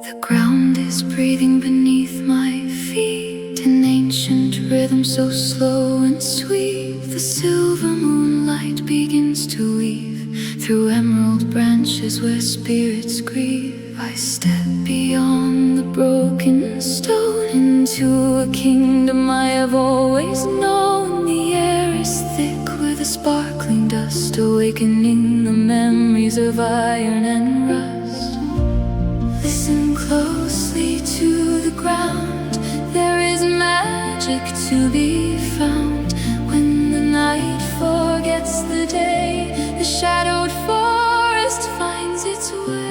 The ground is breathing beneath my feet, an ancient rhythm so slow and sweet. The silver moonlight begins to weave through emerald branches where spirits grieve. I step beyond the broken stone into a kingdom I have always known. The air is thick with a sparkling dust, awakening the memories of iron and rust. Listen closely to the ground, there is magic to be found. When the night forgets the day, the shadowed forest finds its way.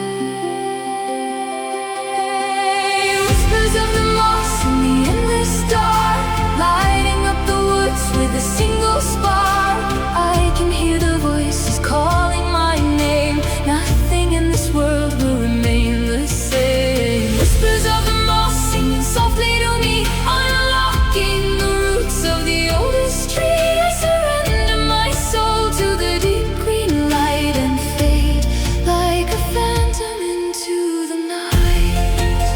Whispers of the moss in the endless dark, lighting up the woods with a single spark. I can hear the voices calling my name. Nothing in this world will remain the same. Whispers of the moss singing softly to me, unlocking the roots of the oldest tree. I surrender my soul to the deep green light and fade like a phantom into the night.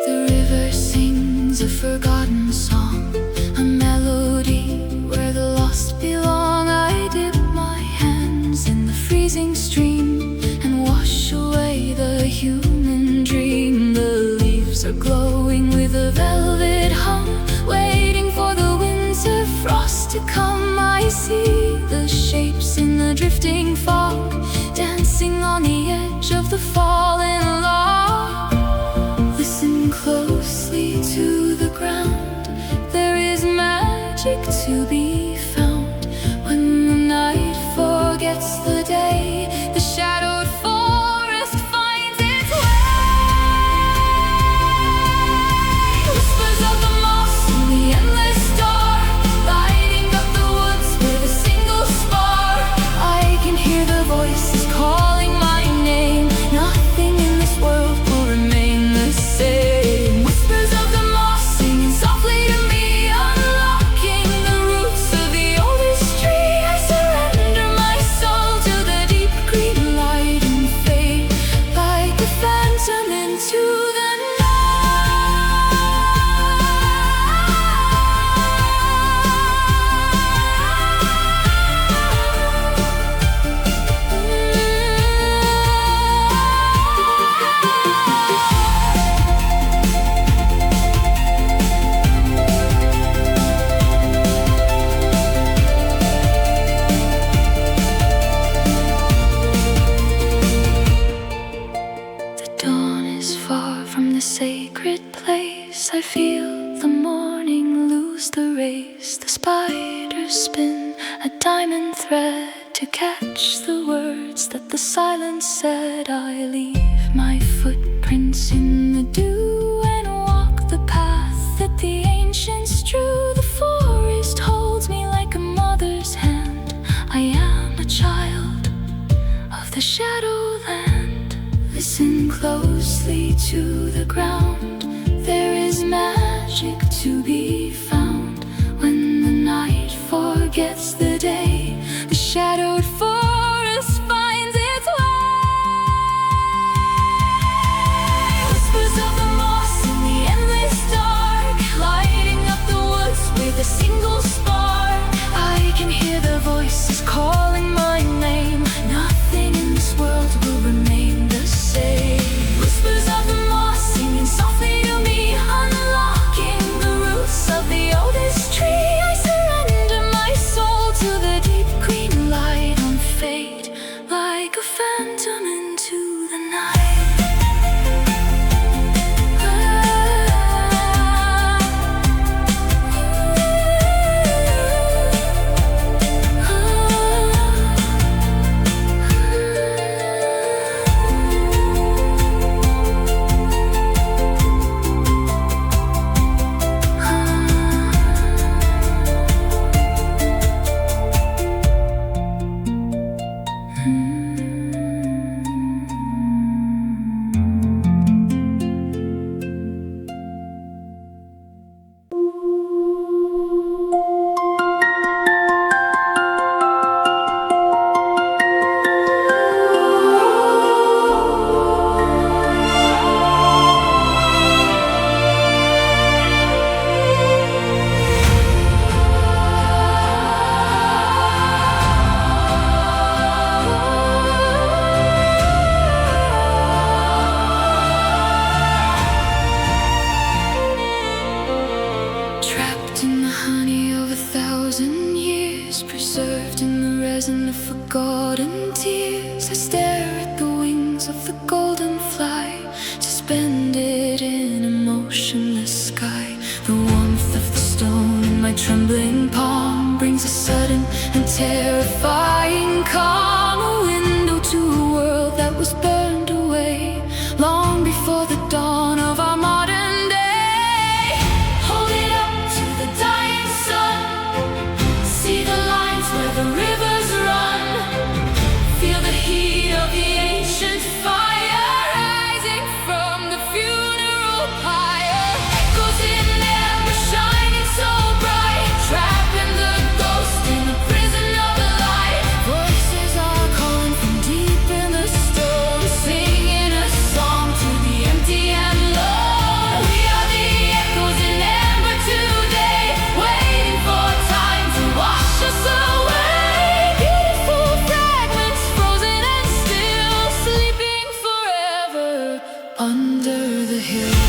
The river sings a forgotten song, a melody where the lost belong. I dip my hands in the freezing stream and wash away the human dream. The leaves are glowing with a velvet hum, waiting for the winter frost to come. I see the shapes in the drifting fog, dancing on the edge of the fallen log. Listen closely to the ground, there is magic to be found. When the night forgets the day, the shadowed forest finds its way. Whispers of the moss in the endless dark, lighting up the woods with a single spark. I can hear the voices calling my name. Nothing in this world will remain the same. Whispers of the moss singing softly to me, unlocking the roots of the oldest tree. I surrender my soul to the deep green light and fade like a phantom into the The dawn is far from the sacred place. I feel the morning lose the race. The spiders spin a diamond thread to catch the words that the silence said. I leave my footprints in the dew and walk the path that the ancients drew. The forest holds me like a mother's hand. I am a child of the Shadowland. Listen closely to the ground, there is magic to be found. When the night forgets the day, the shadowed forest finds its way. Whispers of the moss in the endless dark, lighting up the woods with a single spark. I can hear the voices calling my name. Nothing in this world will remain the same. Whispers of the moss singing softly to me, unlocking the roots of the Trapped in the honey of 1,000 years, preserved in the resin of forgotten tears, I stare at the wings of the golden fly, suspended in a motionless sky. The warmth of the stone in my trembling palm brings a sudden and terrifying calm, a window to a world that was burned away long before the dawn of our modern day. Hold it up to the dying sun, see the lines where the rivers run, feel the heat of the ancient fire rising from the funeral pyre. Echoes in amber shining so bright, trapping the ghost in the prison of a life. Voices are calling from deep in the stone, singing a song to the empty and lone. We are the echoes in amber today, waiting for time to wash us away. Beautiful fragments frozen and still, sleeping forever under the hill.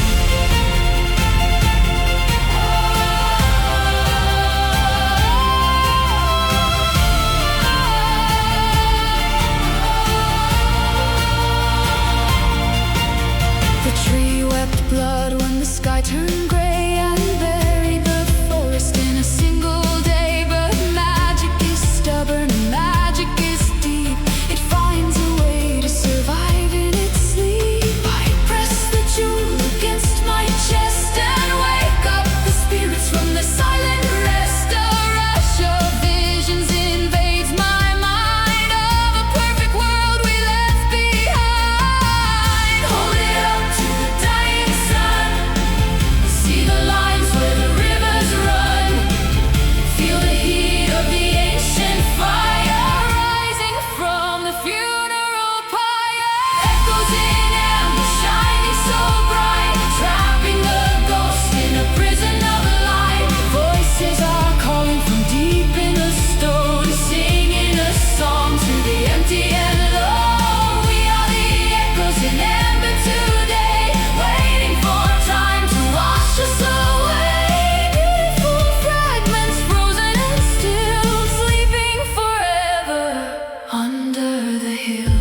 The tree wept blood when the sky turned gray and buried the forest in a single day. But magic is stubborn and magic is deep, it finds a way to survive in its sleep. I press the jewel against my chest and wake up the spirits from the silent rest. A rush of visions invades my mind, of a perfect world we left behind. Hold it up to the dying sun, see the lines where the rivers run, feel the heat of the ancient fire rising from the funeral pyre. Echoes in amber shining so bright, trapping the ghost in a prison of light. Voices are calling from deep in the stone, singing a song to the empty and lone. We are the echoes in amber today, waiting for time to wash us away. Beautiful fragments frozen and still, sleeping forever under the hill.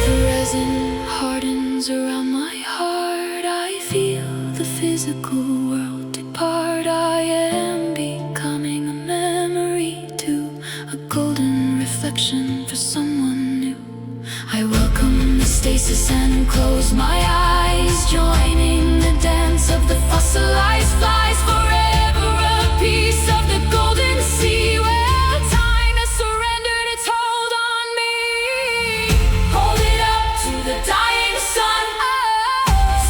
The resin hardens around my heart, I feel the physical world depart. I am becoming a memory too, a golden reflection for someone new. I welcome the stasis and close my eyes, joining the dance of the fossilized flies. Forever a piece of the golden sea, where time has surrendered its hold on me. Hold it up to the dying sun,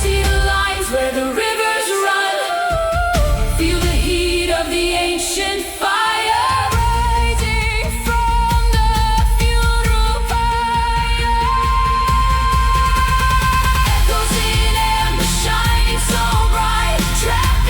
see the lines where the rivers run, feel the heat of the ancient fire rising from the funeral pyre. Echoes in amber shining so bright, trapped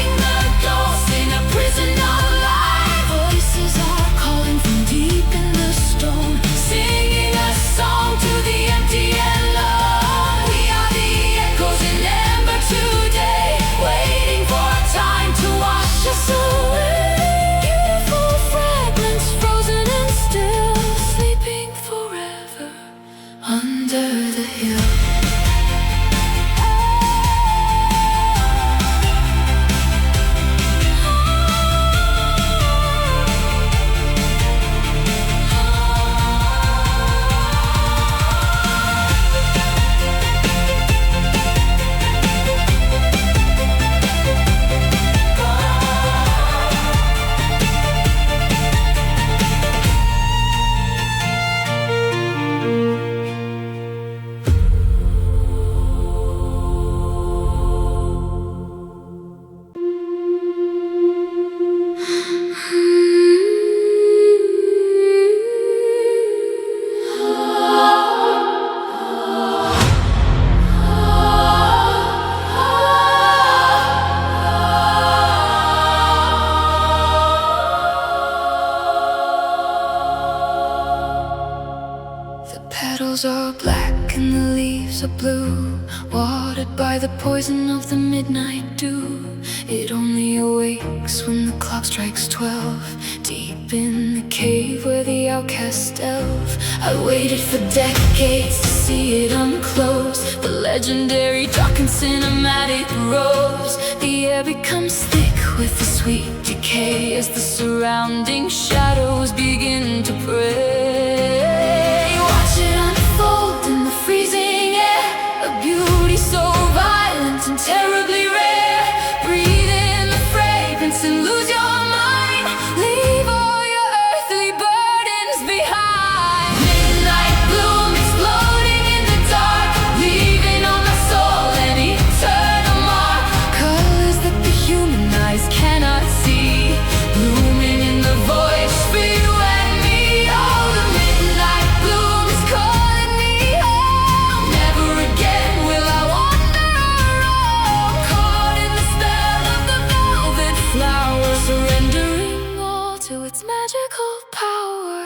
shadows are black and the leaves are blue, watered by the poison of the midnight dew. It only awakes when the clock strikes 12, deep in the cave where the outcasts delve. I waited for decades to see it unclose, the legendary dark and cinematic rose. The air becomes thick with the sweet decay as the surrounding shadows begin to pray. Watch it unfold in the freezing air, a beauty so violent and terribly rare. Breathe in the fragrance and lose your mind, leave all your earthly burdens behind. Midnight bloom exploding in the dark, leaving on my soul an eternal mark. Colors that the human eyes cannot see, blooming in the void just for you and me. Oh, the midnight bloom is calling me home. Never again will I wander alone, caught in the spell of the velvet flower, surrendering all to its magical power.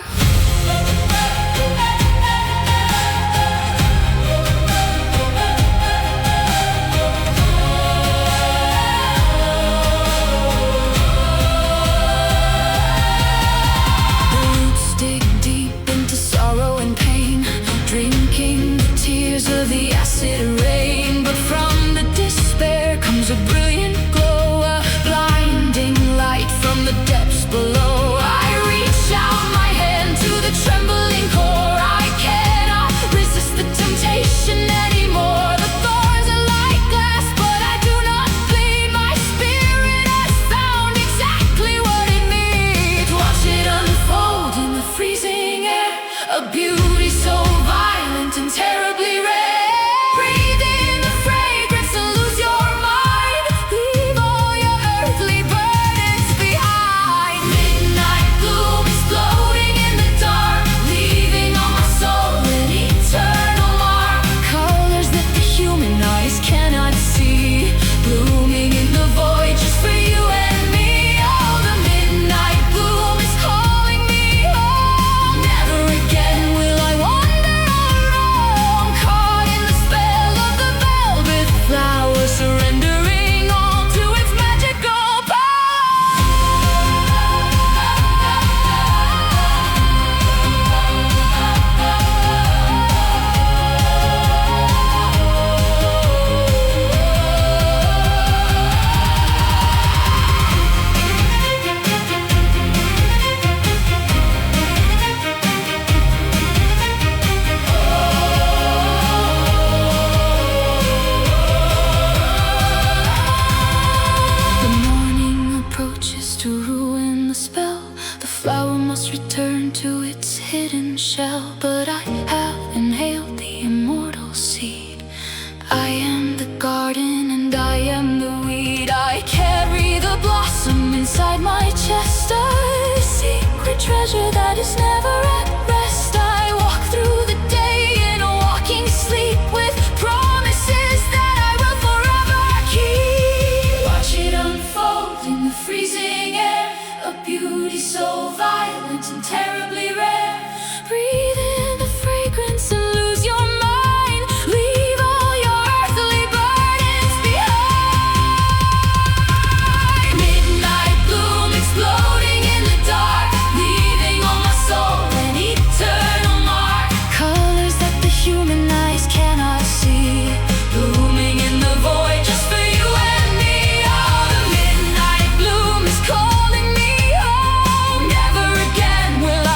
The roots dig deep into sorrow and pain, drinking the tears of the acid rain. But from the despair comes a brilliant glow, a blinding light from the depths below. I reach out my hand to the trembling core, I cannot resist the temptation anymore. The thorns are like glass, but I do not bleed. My spirit has found exactly what it needs. Watch it unfold in the freezing air, a beauty so violent and terribly rare. Breathe in the fragrance and lose your mind, leave all your earthly burdens behind. Midnight bloom exploding in the dark, leaving on my soul an eternal mark. Colors that the human eyes cannot see, blooming in the void just for you and me. Oh, the midnight bloom is calling me home. Never again will I wander alone, caught in the spell of the velvet flower, surrendering all to its magical The morning approaches to ruin the spell. The flower must return to its hidden shell. But I have inhaled the immortal seed. I am the garden and I am the weed. I carry the blossom inside my chest, a secret treasure that is never at rest. I walk through the day in a walking sleep, with promises that I will forever keep. Watch it unfold in the freezing air, a beauty so violent and terribly rare. Breathe in the fragrance and lose your mind, leave all your earthly burdens behind. Midnight bloom exploding in the dark, leaving on my soul an eternal mark. Colors that the human eyes cannot see, blooming in the void just for you and me. Oh, the midnight bloom is calling me home. Never again will I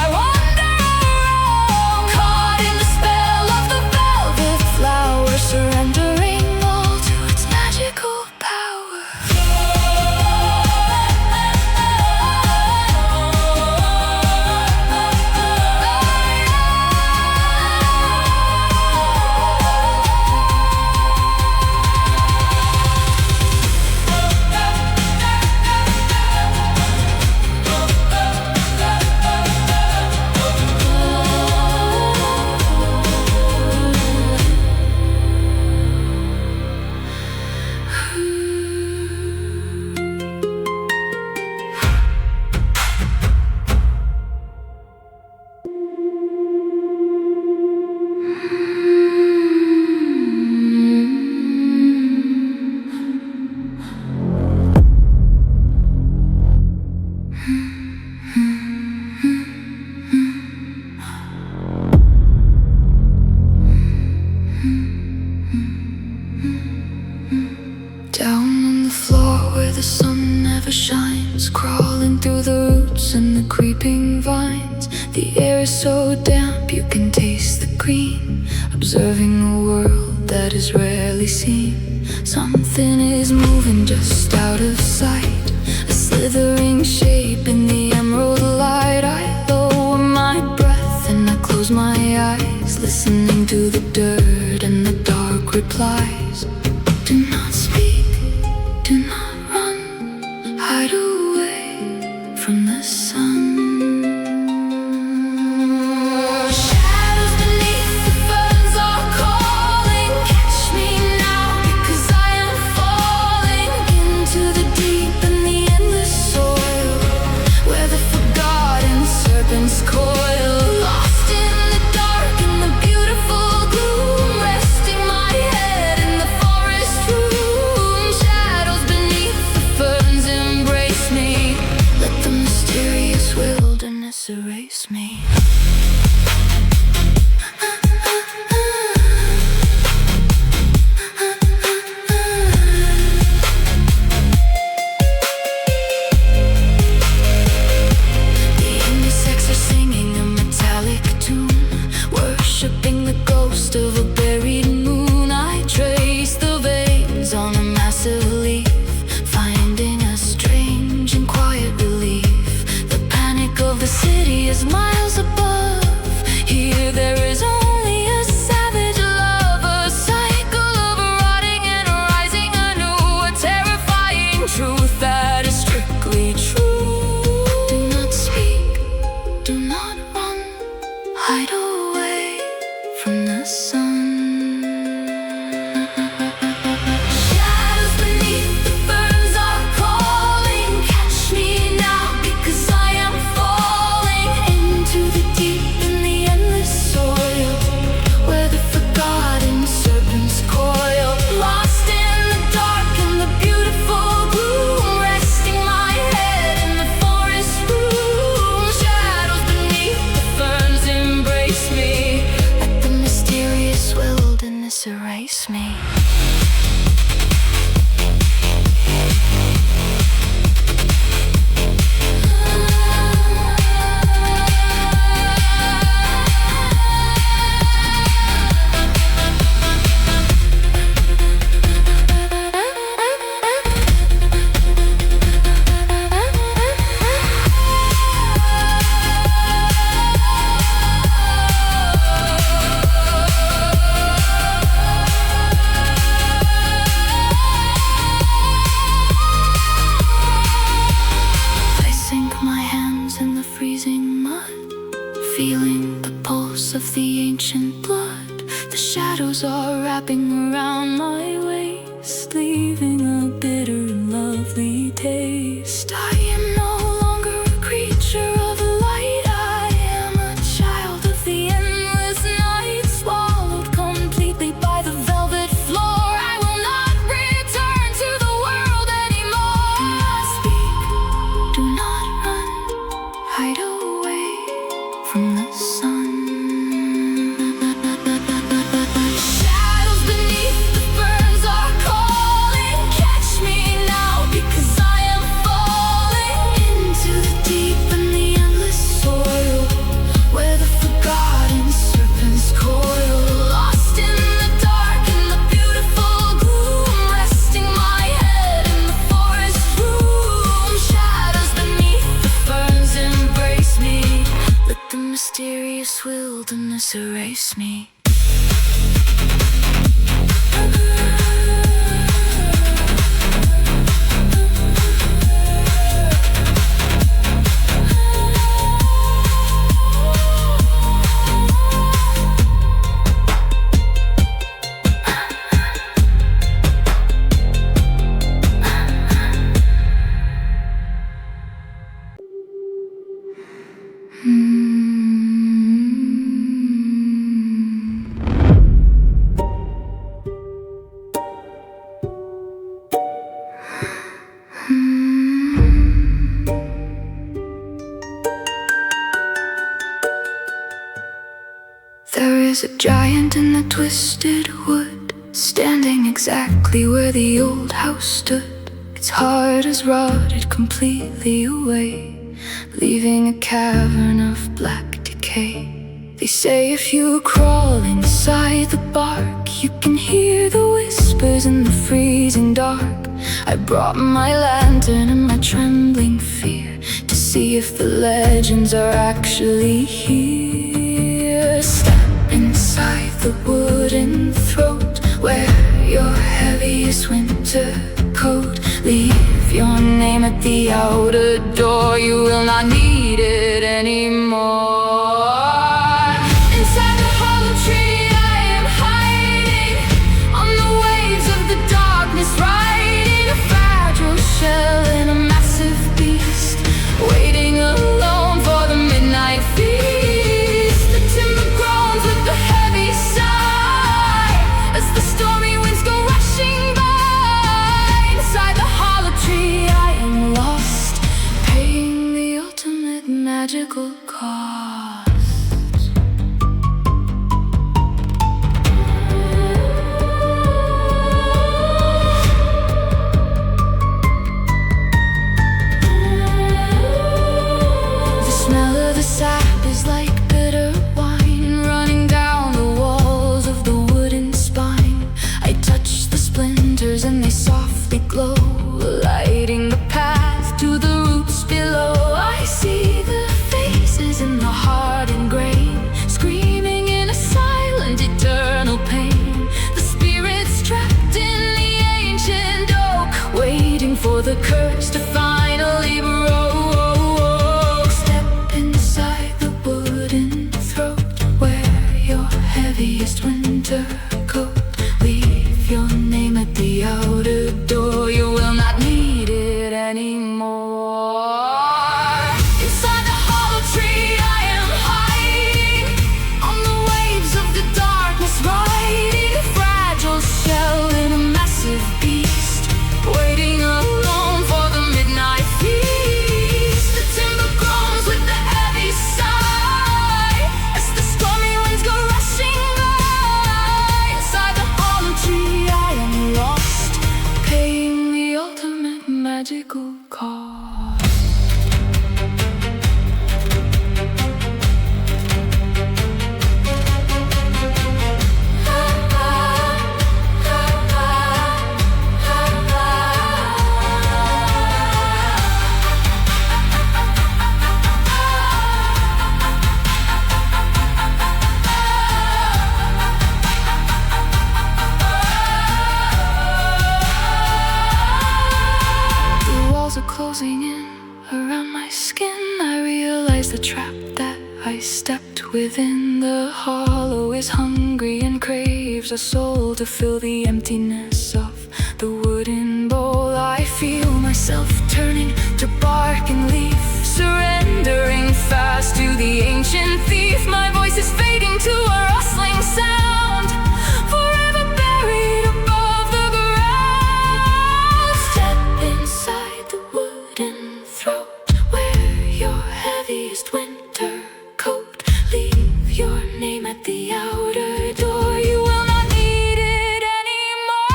moss and the creeping vines. The air is so damp you can taste the green, observing a world that is rarely seen. Something is moving just out of sight, a slithering shape in the emerald light. I lower my breath and I close my eyes, listening to the dirt and the dark replies. Do not speak, do not run, hide away from the sun. Shadows beneath the ferns are calling. Catch me now, because I am falling into the deep and the endless soil, where the forgotten serpents coil. Lost in the dark and the beautiful gloom, resting my head in the forest room. Shadows beneath the ferns embrace me. Let the mysterious wilderness erase me. The insects are singing a metallic tune, worshipping the ghost of a buried moon. I trace the veins on a massive leaf, finding a strange and quiet relief. The panic of the city is miles above. Here there is only a savage love, a cycle of rotting and rising anew, a terrifying truth that is strictly true. Do not speak, do not run, hide away from the sun. Shadows beneath the ferns are calling. Catch me now, because I am falling into the deep and the endless soil, where the forgotten serpents coil. Lost in the dark and the beautiful gloom, resting my head in the forest room. Shadows beneath the ferns embrace me. Let the mysterious wilderness erase me. I sink my hands in the freezing mud, feeling the pulse of the ancient blood. The shadows are wrapping around my waist, leaving a bitter and lovely taste. I am no longer a creature of light, I am a child of the endless night, swallowed completely by the velvet floor. I will not return to the world anymore. Do not speak, do not run, hide away from the sun. Shadows beneath the ferns are calling. Catch me now, because I am falling into the deep and the endless soil, where the forgotten serpents coil. Lost in the dark and the beautiful gloom, resting my head in the forest room. Shadows beneath the ferns embrace me. Let the mysterious wilderness erase me. There's a giant in the twisted wood, standing exactly where the old house stood. Its heart is rotted completely away. leaving a cavern of black decay. They say if you crawl inside the bark, you can hear the whispers in the freezing dark. I brought my lantern and my trembling fear to see if the legends are actually here. Step inside the wooden throat, wear your heaviest winter coat. Leave your name at the outer door, you will not need it anymore. Inside the hollow tree I am hiding, on the waves of the darkness riding a fragile shell in a massive beast, waiting alone for the midnight feast. The timber groans with the heavy sigh as the stormy winds go rushing by. Inside the hollow tree I am lost, paying the ultimate magical cost. Sap is like bitter wine running down the walls of the wooden spine. I touch the splinters and they softly glow, lighting the path to the roots below. I see the faces in the hardened grain, screaming in a silent eternal pain. The spirits trapped in the ancient oak, waiting for the curse to finally broke. Heaviest winter coat, leave your name at the outer door, you will not need it anymore. Inside the hollow tree I am hiding, on the waves of the darkness riding a fragile shell in a massive beast, waiting alone for the midnight feast. The timber groans with the heavy sigh as the stormy winds go rushing. Magical cost. Are closing in around my skin. I realize the trap that I stepped within. The hollow is hungry and craves a soul to fill the emptiness of the wooden bowl. I feel myself turning to bark and leaf, surrendering fast to the ancient thief. My voice is fading to a rustling sound, forever buried above the ground. Step inside throat, wear your heaviest winter coat, leave your name at the outer door, you will not need it anymore.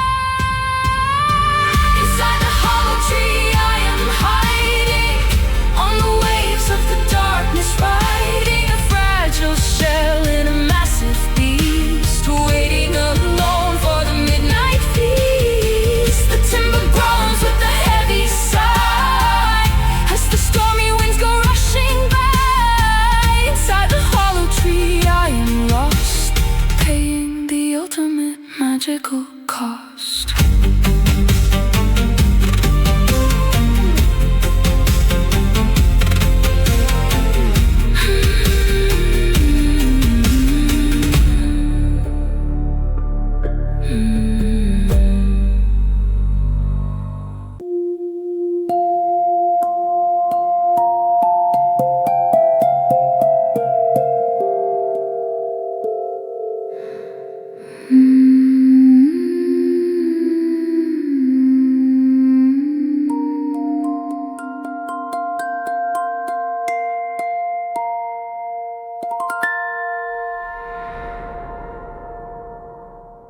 Inside the hollow tree I am hiding, on the waves of the darkness riding a fragile shell in a massive beast, waiting alone for the midnight feast. The timber groans with the heavy sigh as the stormy winds go rushing by. Inside the hollow tree I am lost, paying the ultimate magical cost.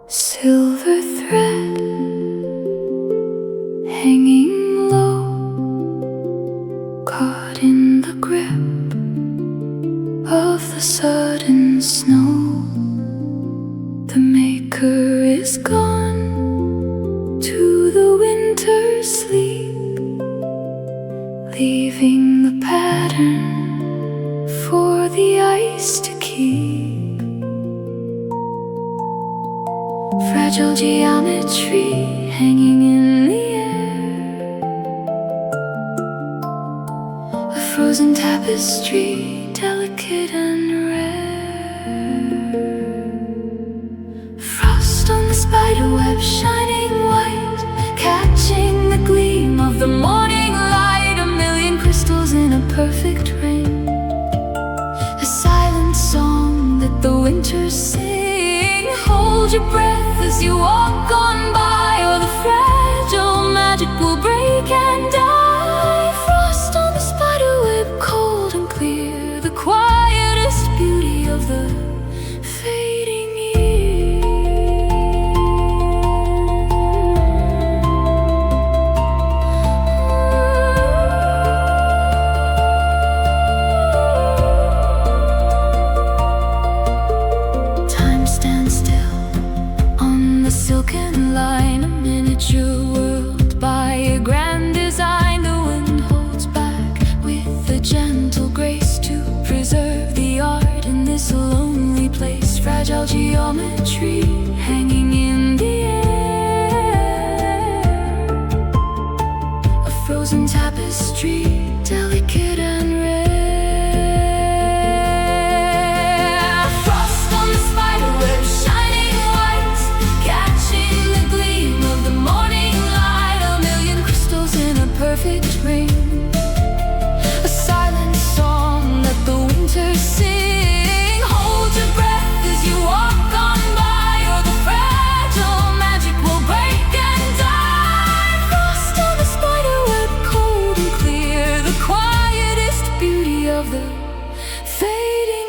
Silver thread hanging low, caught in the of the sudden snow. The maker is gone to the winter sleep, leaving the pattern for the ice to keep. Fragile geometry hanging in the air, a frozen tapestry, delicate and rare. Frost on the spiderweb shining white, catching the gleam of the morning light. A million crystals in a perfect ring, a silent song that the winters sing. Hold your breath as you walk on by, or the fragile magic will break and die. Frost on the spiderweb, cold and clear, the quietest beauty of the fading year. Time stands still on the silken line, a miniature world by a grand design. The wind holds back with a gentle grace to preserve the art in this lonely place. Fragile geometry hanging in the air, a frozen tapestry, delicate and rare. Frost on the spiderweb shining white, catching the gleam of the morning light. A million crystals in a perfect ring, a silent song that the winters sing. Hold your breath as you walk on by, or the fragile magic will break and die. Frost on the spiderweb, cold and clear, the quietest beauty of the fading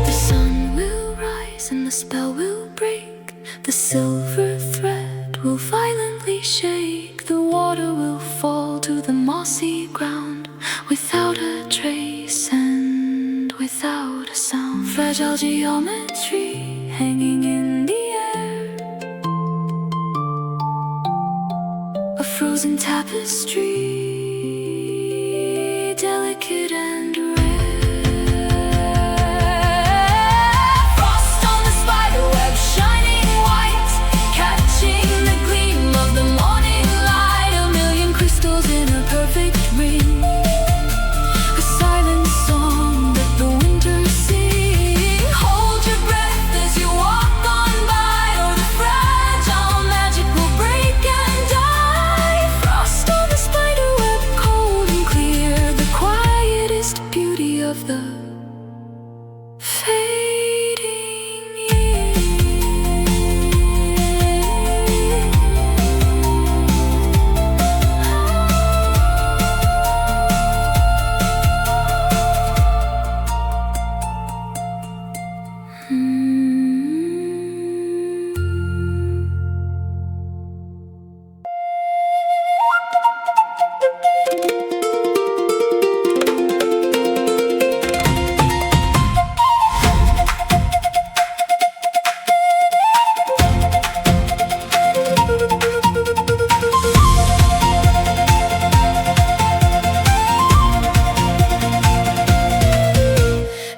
The sun will rise and the spell will break. The silver thread will violently shake. The water will fall to the mossy ground without a trace and without a sound. Fragile geometry hanging in the air, a frozen tapestry, delicate and rare. Frost on the spiderweb shining white, catching the gleam of the morning light. A million crystals in a perfect ring, a silent song that the winters sing. Hold your breath as you walk on by, or the fragile magic will break and die. Frost on the spiderweb, cold and clear, the quietest beauty of the fading year.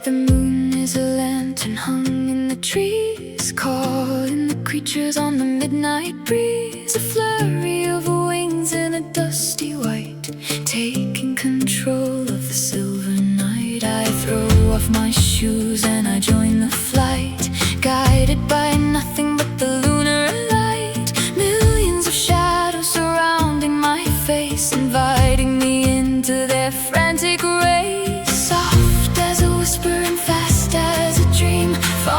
The moon is a lantern hung in the trees, calling the creatures on the midnight breeze. A flurry of wings in a dusty white, taking control of the silver night. I throw off my shoes and I join the flight, guided by nothing but the lunar light. Millions of shadows surrounding my face, inviting me into their frantic race. Soft as a whisper and fast as a dream, far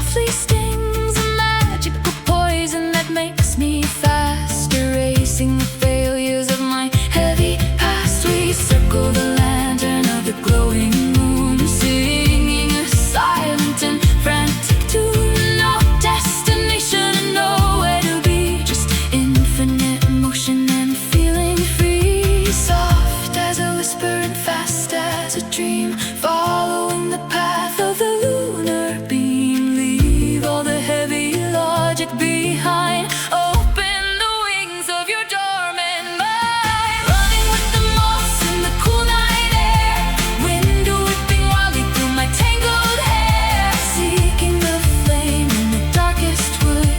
softly stings, a magical poison that makes me fast, erasing the failures of my heavy past. We circle the lantern of the glowing moon, singing a silent and frantic tune. No destination and nowhere to be, just infinite motion and feeling free. Soft as a whisper and fast as a dream, following the path of the lunar beam. Leave all the heavy logic behind, open the wings of your dormant mind. Running with the moths in the cool night air, wind whipping wildly through my tangled hair. Seeking the flame in the darkest wood,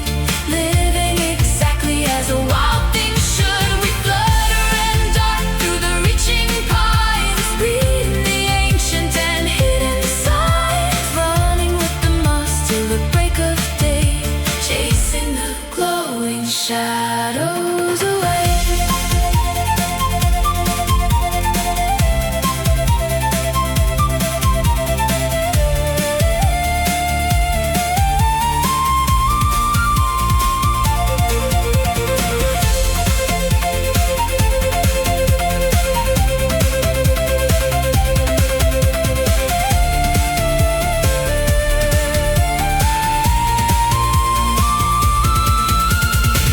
living exactly as a wild thing should. We flutter and dart through the reaching pines, reading the ancient and hidden signs. Running with the moths till the break of day, chasing the glowing shadows away.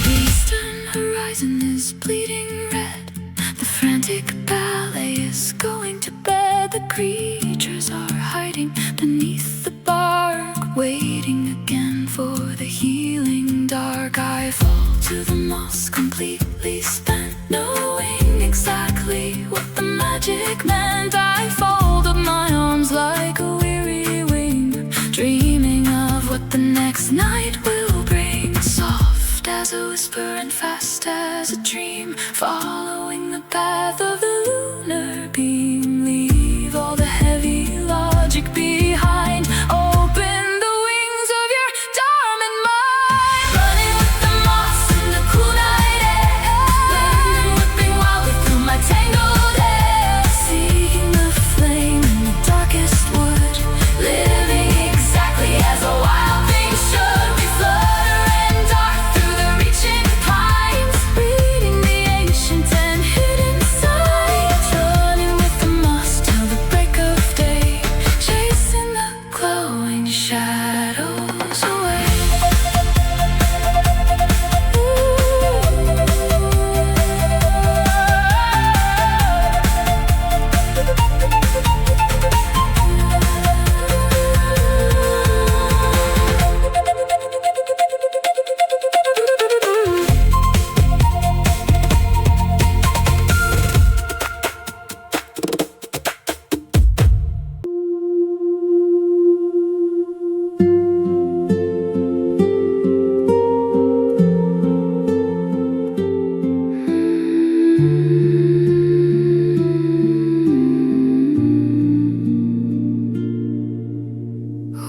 The eastern horizon is bleeding red, the frantic ballet is going to bed. The creatures are hiding beneath the bark, waiting again for the healing dark. I fall to the moss completely spent, knowing exactly what the magic meant. I fold up my arms like a weary wing, dreaming of what the next night will bring. Soft as a whisper and fast as a dream, following the path of the lunar beam. Leave all the heavy logic behind, open the wings of your dormant mind. Running with the moths in the cool night air, wind whipping wildly through my tangled hair. Seeing the flame in the darkest wood, living exactly as a wild thing should. We flutter and dart through the reaching pines, reading the ancient and hidden signs. Running with the moths till the break of day, chasing the glowing shadows away.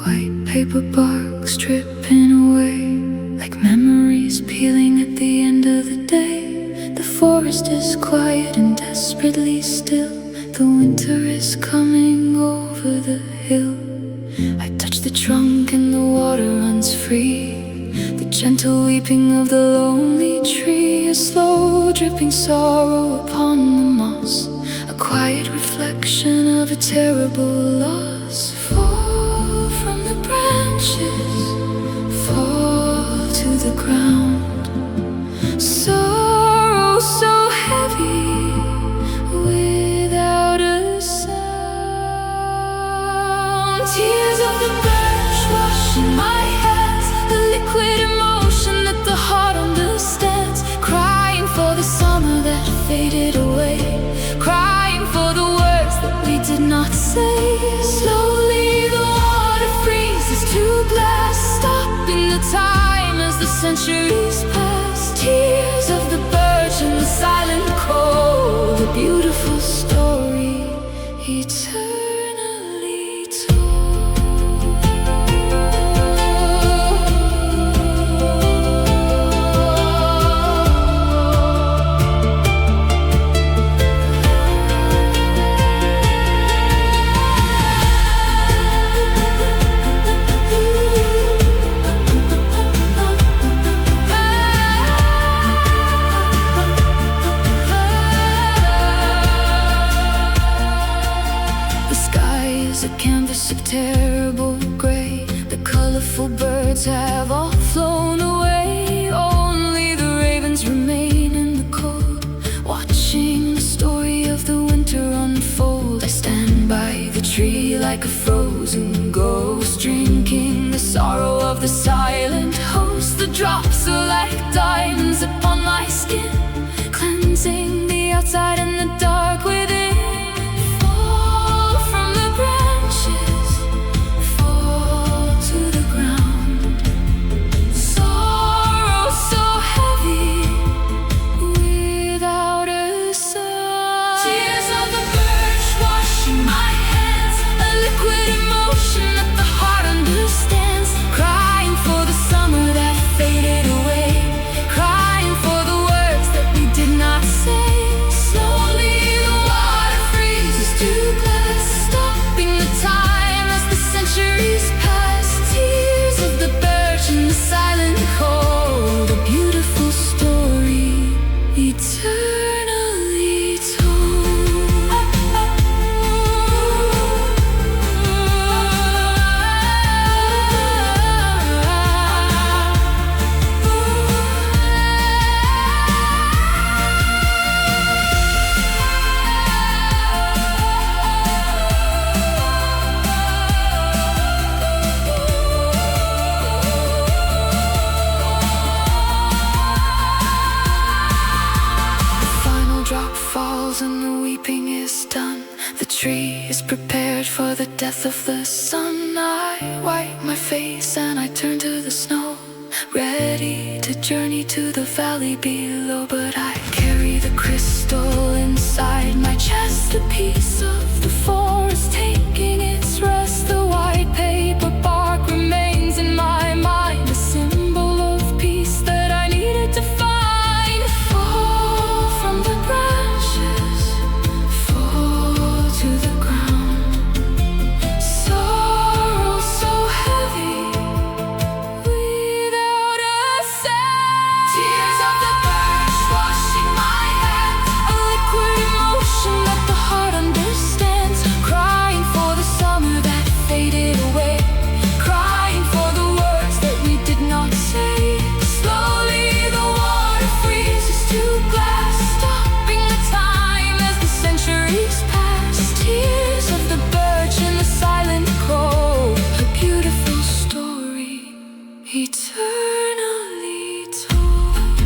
White paper barks dripping away, like memories peeling at the end of the day. The forest is quiet and desperately still, the winter is coming over the hill. I touch the trunk and the water runs free, the gentle weeping of the lonely tree. A slow dripping sorrow upon the moss, a quiet reflection of a terrible loss. Fall from the branches, fall to the ground. Sorrow so heavy, without a sound. Tears of the birch washing my hands, the liquid emotion that the heart understands. Crying for the summer that faded away, crying for the words that we did not say. Slowly the water freezes to glass, stopping the time as the centuries pass. Tears of the birch and the silent cold, a beautiful story eternally told. birds have all flown away. Only the ravens remain in the cold, watching the story of the winter unfold. I stand by the tree like a frozen ghost, drinking the sorrow of the silent host. The drops are like diamonds upon my skin, cleansing the outside and the dark within. Fall from the branches, fall to the ground. Sorrow so heavy, without a sound. Tears of the birch washing my hands, a liquid emotion that the heart understands. Crying for the summer that faded away, crying for the words that we did not say. Slowly the water freezes to glass, stopping the time as the centuries pass. Tears of the birch in the silent cold, a beautiful story eternally told. Final drop falls and the weeping is done. The tree is prepared for the death of the sun. I wipe my face and I turn to the snow, ready to journey to the valley below. But I carry the crystal inside my chest, a piece of the forest taking its rest. The white paper bark remains in my mind, a symbol of peace that I needed to find. Fall from the branches, fall to the ground. Sorrow so heavy, without a sound. Tears of the birch washing my hands, a liquid emotion that the heart understands. Crying for the summer that faded away, crying for the words that we did not say. Slowly the water freezes to glass, stopping the time as the centuries pass. Tears of the birch in the silent cold, a beautiful story eternally told.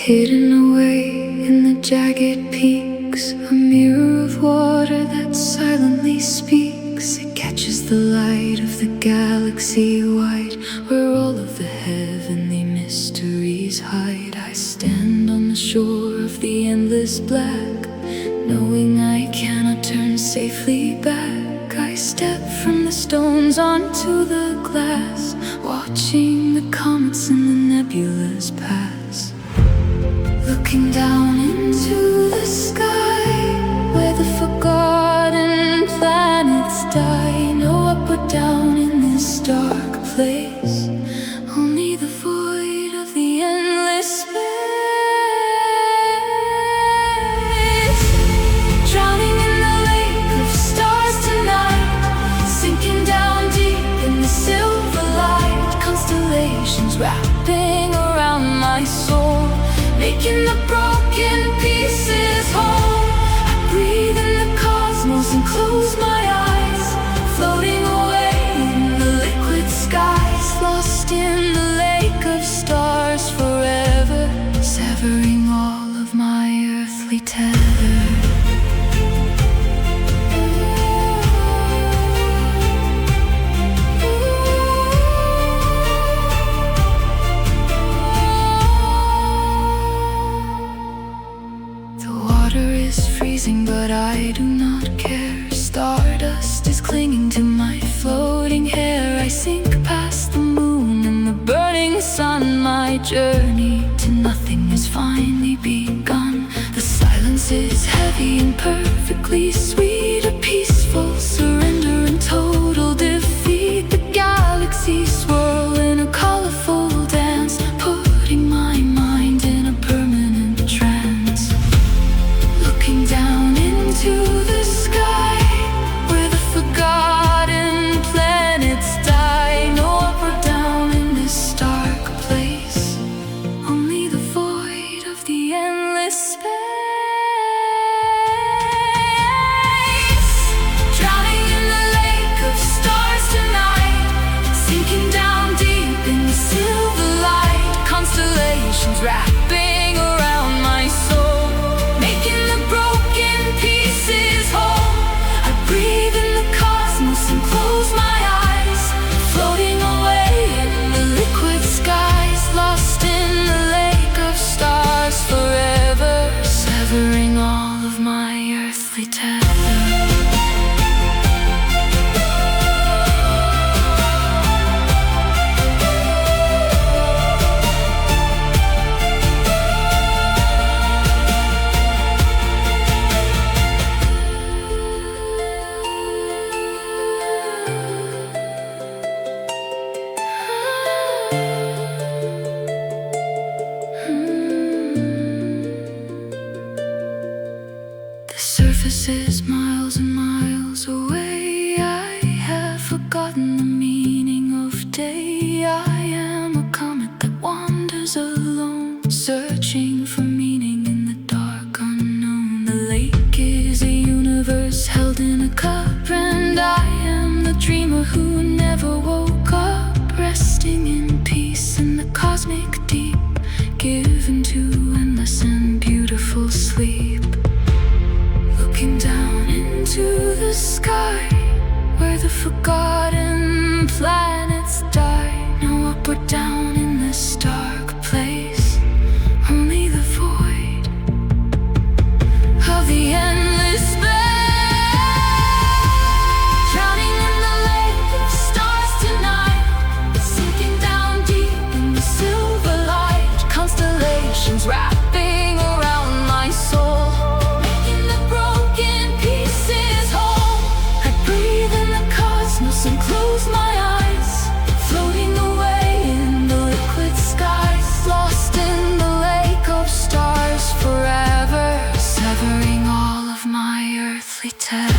Hidden away in the jagged peaks, a mirror of water that silently speaks. It catches the light of the galaxy wide, where all of the heavenly mysteries hide. I stand on the shore of the endless black, knowing I cannot turn safely back. I step from the stones onto the glass, watching the comets and the nebulas pass. Looking down into the sky, where the forgotten planets die. No up or down in this dark place, only the void of the endless space. Drowning in the lake of stars tonight, sinking down deep in the silver light. Constellations wrapping around my soul, making the broken to my floating hair. I sink past the moon and the burning sun. My journey to nothing has finally begun. The silence is heavy and perfectly sweet, a peaceful surrender and total defeat. The galaxies swirl in a colorful dance, putting my mind in a permanent trance. Looking down into the sky, where the forgotten planets die. No up or down in this dark place, only the void of the endless space. Drowning in the lake of stars tonight, sinking down deep in the silver light. Constellations wrapping around my soul, making the broken pieces whole. I breathe in the cosmos and close my eyes, floating away in the liquid skies, lost in the lake of stars forever, severing all of my earthly tether. The surface is miles and miles away. I have forgotten the meaning of day. I am a comet that wanders alone, searching for meaning in the dark unknown. The lake is a universe held in a cup, and I am the dreamer who never woke up, resting in peace in the cosmic deep, given to endless and beautiful sleep. Looking down into the sky, where the forgotten planets die. No up or down in this dark place, only the void of the endless space. Drowning in the lake of stars tonight, sinking down deep in the silver light. Constellations wrapping around my soul, making the broken pieces whole. I breathe in the cosmos and close my eyes, floating away in the liquid skies, lost in the lake of stars forever, severing all of my earthly tether.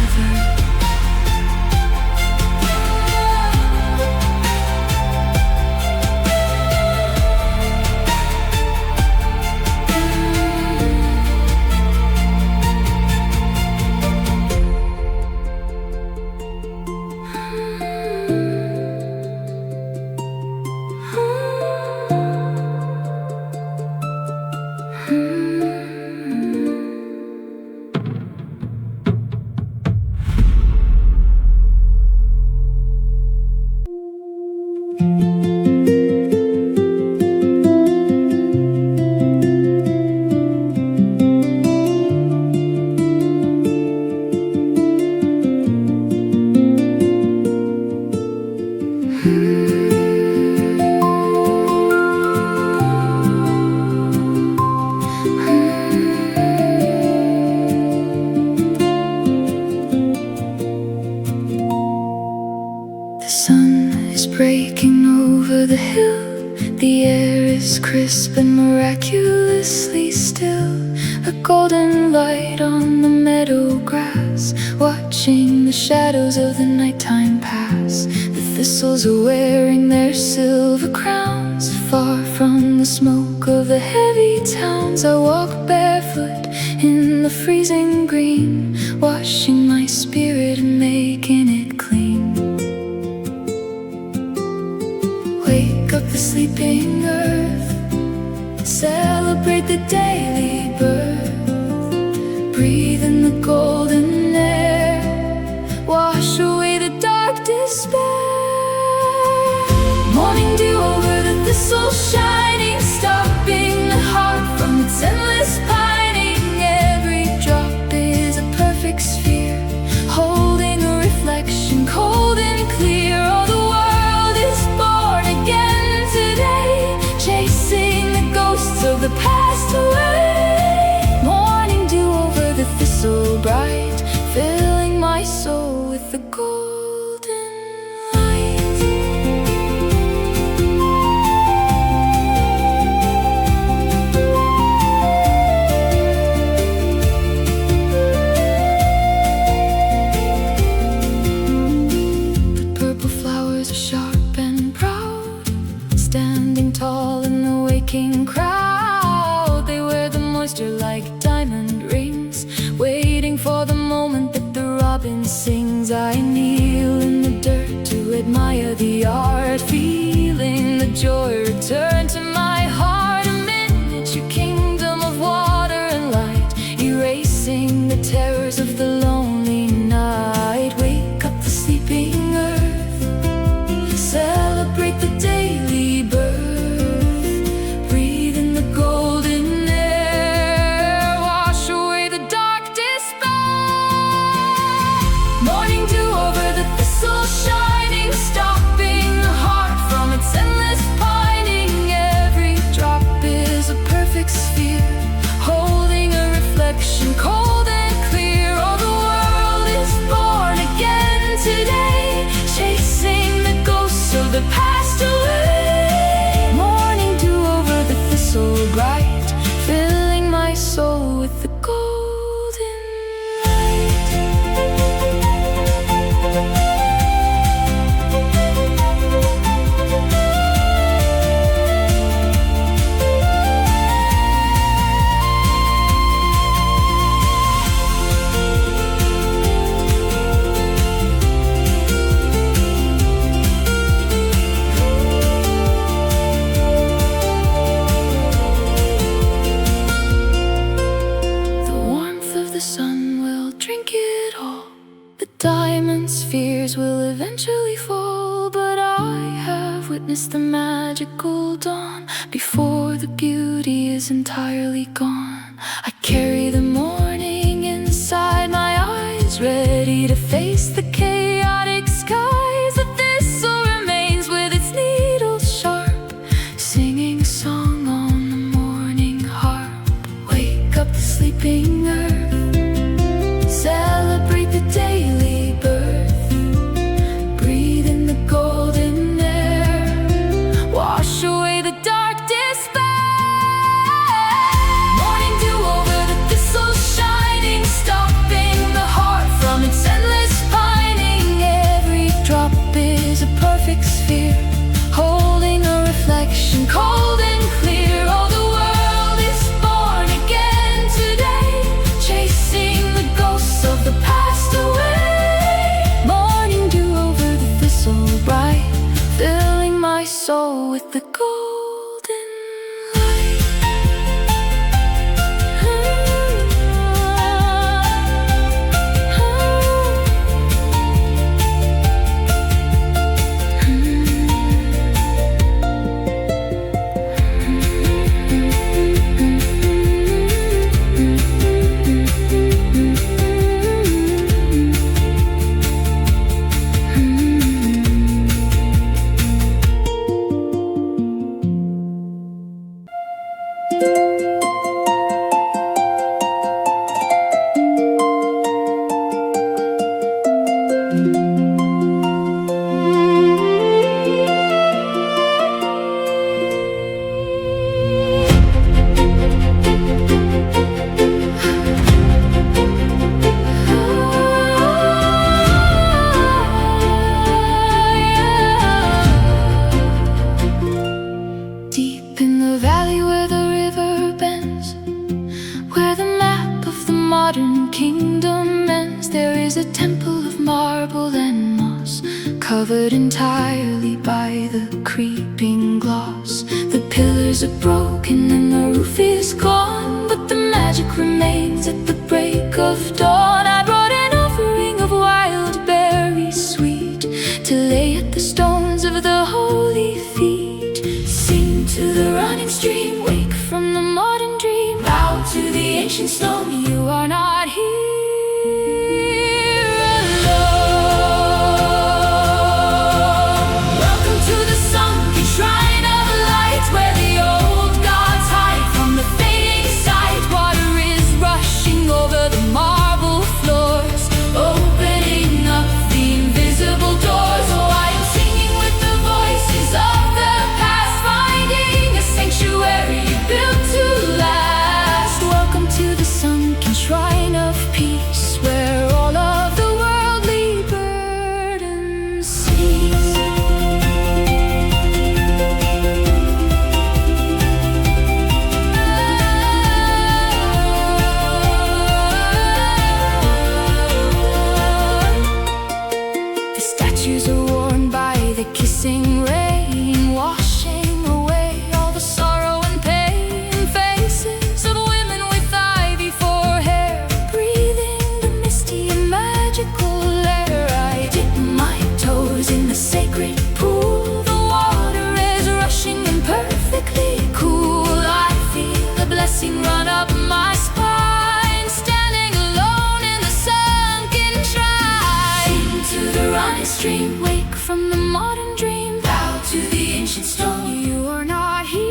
The sun is breaking over the hill. The air is crisp and miraculously still. A golden light on the meadow grass, watching the shadows of the nighttime pass. The thistles are wearing their silver crowns, far from the smoke of the heavy towns. I walk barefoot in the freezing green, washing my spirit and making it clean. Wake up the sleeping earth, celebrate the daily birth. Breathe in the golden air, wash away the dark despair. Morning dew over the thistle shining, stopping the heart from its endless pining. Every drop is a perfect sphere, holding a reflection cold the golden light. The purple flowers are sharp and proud, standing tall in the waking crowd. They wear the moisture like diamond rings, waiting for the moment that the robin sings. I kneel in the dirt to admire the art, feeling the joy return to my heart. A miniature kingdom of water and light, erasing the terrors of the lonely night. Wake up the sleeping earth, celebrate the daily birth. Breathe in the golden air, wash away the dark despair. Morning dew over the thistle shining, stopping the heart from its endless pining. Every drop is a perfect sphere, holding a reflection cold and clear. Oh, the world is born again today, chasing the ghosts of the past away. Morning dew over the thistle bright, filling my soul with the golden light. The warmth of the sun will drink it all. The diamond spheres will eventually fall, but I have witnessed the magical dawn before the beauty is entirely gone. I carry the morning inside my eyes, ready to face the chaotic skies. The thistle remains with its needles sharp, singing a song on the morning harp. Wake up the sleeping earth, celebrate the daily birth. Breathe in the golden air, wash away the dark despair. Morning dew over the thistle shining, stopping the heart from its endless pining. Every drop is a perfect sphere, holding a reflection cold and clear. Oh, the world is born again today, chasing the ghosts of the past away. Morning dew over the thistle bright, filling my soul with the golden light. Deep in the valley where the river bends, where the map of the modern kingdom ends, there is a temple of marble and moss, covered entirely by the creeping gloss. The pillars are broken and the roof is gone, but the magic remains at the break of dawn. I brought an offering of wild berries sweet, to lay at the stones of the holy feet. Sing to the running stream, wake from the modern dream, bow to the ancient stone. You are not here alone. Welcome to the Sunken Shrine of light, where the old gods hide from the fading sight. Water is rushing over the marble floors, opening up the shoes are worn by the kissing rain, washing away all the sorrow and pain. Faces of women with ivy for hair, breathing the misty and magical air. I dip my toes in the sacred pool. The water is rushing and perfectly cool. I feel a blessing run up my spine, standing alone in the sunken shrine. Sing to the running stream, wake from the modern dream, bow to the ancient stone. You are not here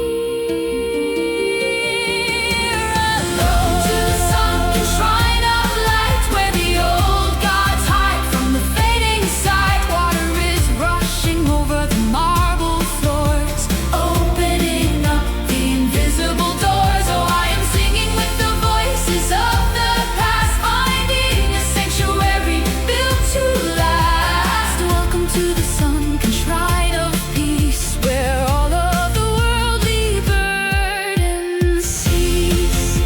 alone. To the sunken shrine of light, where the old gods hide from the fading sight. Water is rushing over the marble floors, opening up the invisible doors. Oh, I am singing with the voices of the past, finding a sanctuary built to last. Welcome to the sunken shrine of peace, where all of the worldly burdens cease.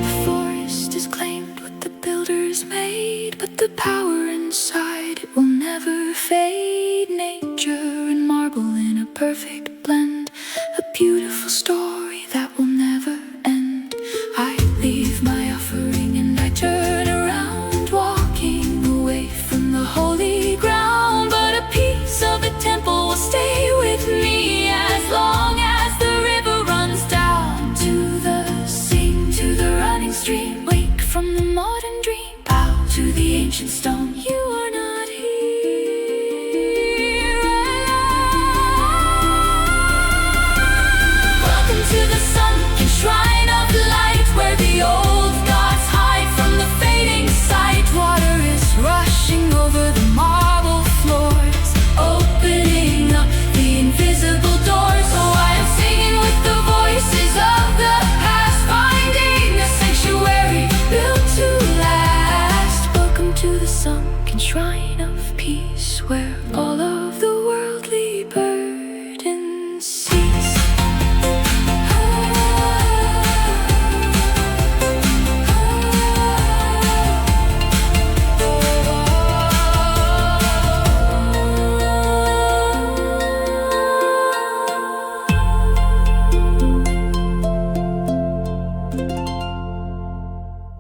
The forest is claimed what the builders made, but the power inside it will never fade. Nature and marble in a perfect blend, a beautiful story.